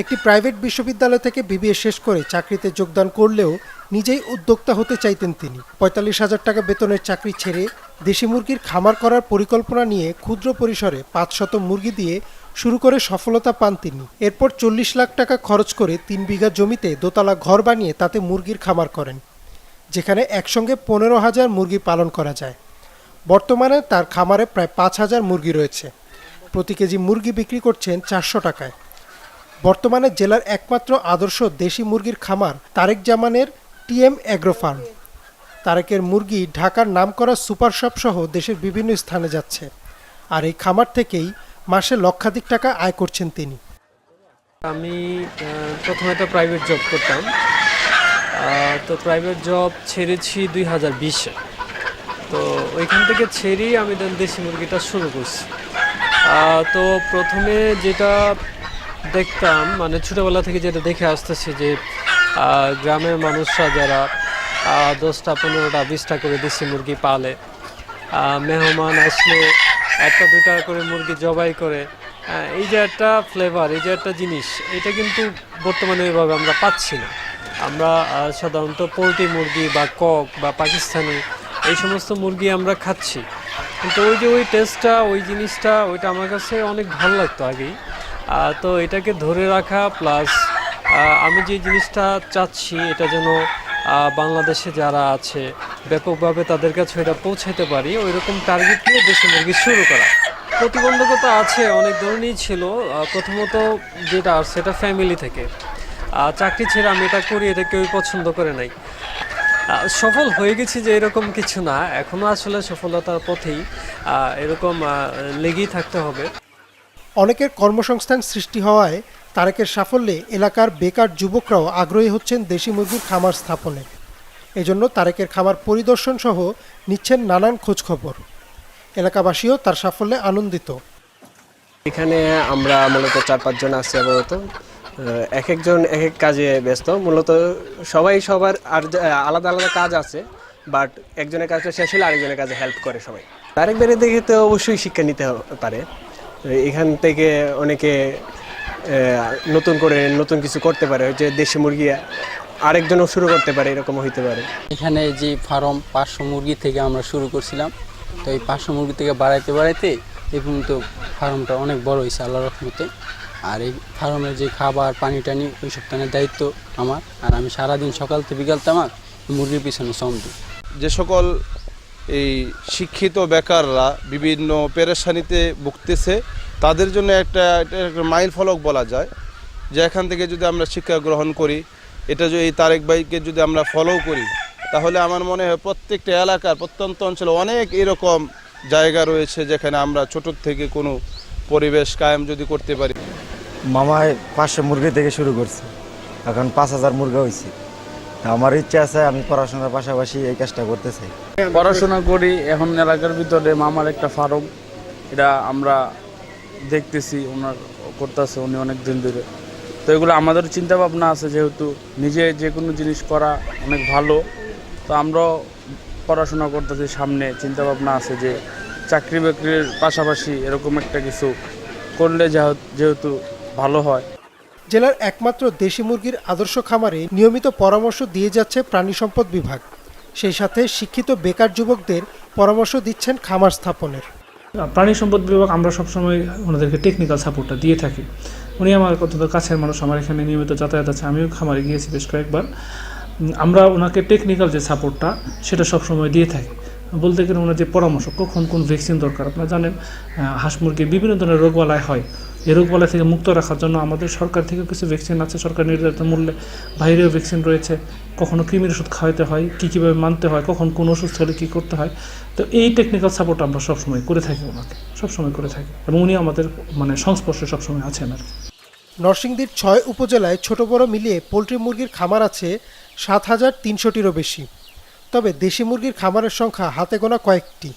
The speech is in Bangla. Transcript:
একটি প্রাইভেট বিশ্ববিদ্যালয় থেকে বিবিএ শেষ করে চাকরিতে যোগদান করলেও নিজেই উদ্যোক্তা হতে চাইতেন তিনি। ৪৫,০০০ টাকা বেতনের চাকরি ছেড়ে দেশি মুরগির খামার করার পরিকল্পনা নিয়ে ক্ষুদ্র পরিসরে ৫০০ মুরগি দিয়ে শুরু করে সফলতা পান তিনি। এরপর ৪০ লাখ টাকা খরচ করে ৩ বিঘা জমিতে দোতলা ঘর বানিয়ে তাতে মুরগির খামার করেন, যেখানে একসঙ্গে ১৫,০০০ মুরগি পালন করা যায়। বর্তমানে তার খামারে প্রায় ৫,০০০ মুরগি রয়েছে। প্রতি কেজি মুরগি বিক্রি করছেন ৪০০ টাকায়। বর্তমানে জেলার একমাত্র আদর্শ দেশি মুরগির খামার তারেক জামানের টিএম অ্যাগ্রো ফার্ম। তারেকের মুরগি ঢাকার নামকরা সুপার শপ সহ দেশের বিভিন্ন স্থানে যাচ্ছে, আর এই খামার থেকেই মাসে লক্ষাধিক টাকা আয় করছেন তিনি। আমি প্রথমে তো প্রাইভেট জব করতাম, তো প্রাইভেট জব ছেড়েছি 2020-এ। তো ওইখান থেকে ছেড়েই আমি দেশি মুরগিটা শুরু করছি। তো প্রথমে যেটা দেখতাম, মানে ছোটোবেলা থেকে যেটা দেখে আসতেছি যে গ্রামের মানুষরা যারা 10টা 15টা 20টা করে দেশি মুরগি পালে, মেহমান আসলে 1টা 2টা করে মুরগি জবাই করে, এই যে একটা ফ্লেভার, এই যে একটা জিনিস, এটা কিন্তু বর্তমানে ওইভাবে আমরা পাচ্ছি না। আমরা সাধারণত পোলট্রি মুরগি বা কক বা পাকিস্তানি এই সমস্ত মুরগি আমরা খাচ্ছি, কিন্তু ওই যে ওই টেস্টটা, ওই জিনিসটা, ওইটা আমার কাছে অনেক ভালো লাগতো আগেই। তো এটাকে ধরে রাখা প্লাস আমি যে জিনিসটা চাচ্ছি এটা যেন বাংলাদেশে যারা আছে ব্যাপকভাবে তাদের কাছে এটা পৌঁছাতে পারি, ওই রকম টার্গেট নিয়ে দেশি মুরগি শুরু করা। প্রতিবন্ধকতা আছে, অনেক ধরনেরই ছিল। প্রথমত যেটা সেটা ফ্যামিলি থেকে, চাকরি ছেড়ে আমি এটা করি, এটা কেউই পছন্দ করে নাই। সফল হয়ে গেছি যে এরকম কিছু না, এখনও আসলে সফলতার পথেই, এরকম লেগেই থাকতে হবে। অনেকের কর্মসংস্থান সৃষ্টি হওয়ায় তারেকের সাফল্যে এলাকার বেকার যুবকরাও আগ্রহী হচ্ছেন দেশি মুরগির খামার স্থাপনে। এজন্য তারেকের খামার পরিদর্শন সহ নিচ্ছেন নানান খোঁজখবর। এলাকাবাসীও তার সাফল্যে আনন্দিত। এখানে আমরা মূলত 4-5 জন আছি আপাতত। এক একজন এক এক কাজে ব্যস্ত, মূলত সবাই সবার আর আলাদা আলাদা কাজ আছে, বাট একজনের কাজটা শেষ হলে আরেকজনের কাজে হেল্প করে সবাই। তারেক ভাইয়ের দেখে তো অবশ্যই শিক্ষা নিতে পারে, এখান থেকে অনেকে নতুন করে নতুন কিছু করতে পারে, যে দেশি মুরগি আরেকজনও শুরু করতে পারে, এরকমও হইতে পারে। এখানে যে ফার্ম 500 মুরগি থেকে আমরা শুরু করছিলাম, তো এই 500 মুরগি থেকে বাড়াইতে বাড়াইতে এখন তো ফার্মটা অনেক বড় হয়েছে আল্লাহর রহমতে। আর এই ফার্মের যে খাবার পানি টানি ওই সব টানের দায়িত্ব আমার, আর আমি সারাদিন সকাল থেকে বিকালতে আমার মুরগির পিছনে শ্রম দিই। যে সকল এই শিক্ষিত বেকাররা বিভিন্ন পেরেশানিতে ভুগতেছে, তাদের জন্য একটা মাইল ফলক বলা যায়, যে এখান থেকে যদি আমরা শিক্ষা গ্রহণ করি, এটা যদি এই তারেক ভাইকে যদি আমরা ফলো করি, তাহলে আমার মনে হয় প্রত্যেকটা এলাকার প্রত্যন্ত অঞ্চলে অনেক এরকম জায়গা রয়েছে যেখানে আমরা ছোট থেকে কোনো পরিবেশ কায়েম যদি করতে পারি। মামায় 500 মুরগি থেকে শুরু করছি, এখন 5,000 মুরগি হয়েছে। আমার ইচ্ছা আছে আমি পড়াশোনার পাশাপাশি এই কাজটা করতে চাই। পড়াশোনা করি, এখন এলাকার ভিতরে মামার একটা ফার্ম, এটা আমরা দেখতেছি ওনার করতেছে উনি অনেক দিন ধরে। তো এগুলো আমাদের চিন্তা ভাবনা আছে, যেহেতু নিজে যে কোনো জিনিস করা অনেক ভালো, তো আমরাও পড়াশোনা করতেছি, সামনে চিন্তা ভাবনা আছে যে চাকরি বাকরির পাশাপাশি এরকম একটা কিছু করলে যেহেতু ভালো হয়। জেলার একমাত্র দেশি মুরগির আদর্শ খামারে নিয়মিত পরামর্শ দিয়ে যাচ্ছে প্রাণী সম্পদ বিভাগ। সেই সাথে শিক্ষিত বেকার যুবকদের পরামর্শ দিচ্ছেন খামার স্থাপনের। প্রাণী সম্পদ বিভাগ আমরা সবসময় ওনাদেরকে টেকনিক্যাল সাপোর্টটা দিয়ে থাকি। উনি আমার অত্যন্ত কাছের মানুষ, আমার এখানে নিয়মিত যাতায়াত আছে, আমিও খামারে গিয়েছি বেশ কয়েকবার। আমরা ওনাকে টেকনিক্যাল যে সাপোর্টটা সেটা সবসময় দিয়ে থাকি। বলতে গেলে ওনার যে পরামর্শ, কখন কোন ভ্যাকসিন দরকার। আপনারা জানেন হাঁস মুরগির বিভিন্ন ধরনের রোগবালাই হয়, এই রোগবালাই থেকে মুক্ত রাখার জন্য আমাদের সরকার থেকে কিছু ভ্যাকসিন আছে, সরকার নির্ধারিত মূল্যে, বাইরেও ভ্যাকসিন রয়েছে। কখনো কৃমির ওষুধ খাওয়াতে হয়, কীভাবে মানতে হয়, কখন কোন ওষুধ হলে কী করতে হয়। তো এই টেকনিক্যাল সাপোর্ট আমরা সবসময় করে থাকি, ওনাকে সবসময় করে থাকি, এবং উনি আমাদের সংস্পর্শে সবসময় আছেন আর কি। নরসিংদীর 6 উপজেলায় ছোট বড় মিলিয়ে পোলট্রি মুরগির খামার আছে 7,300টিরও বেশি। তবে দেশি মুরগির খামারের সংখ্যা হাতে গোনা কয়েকটি।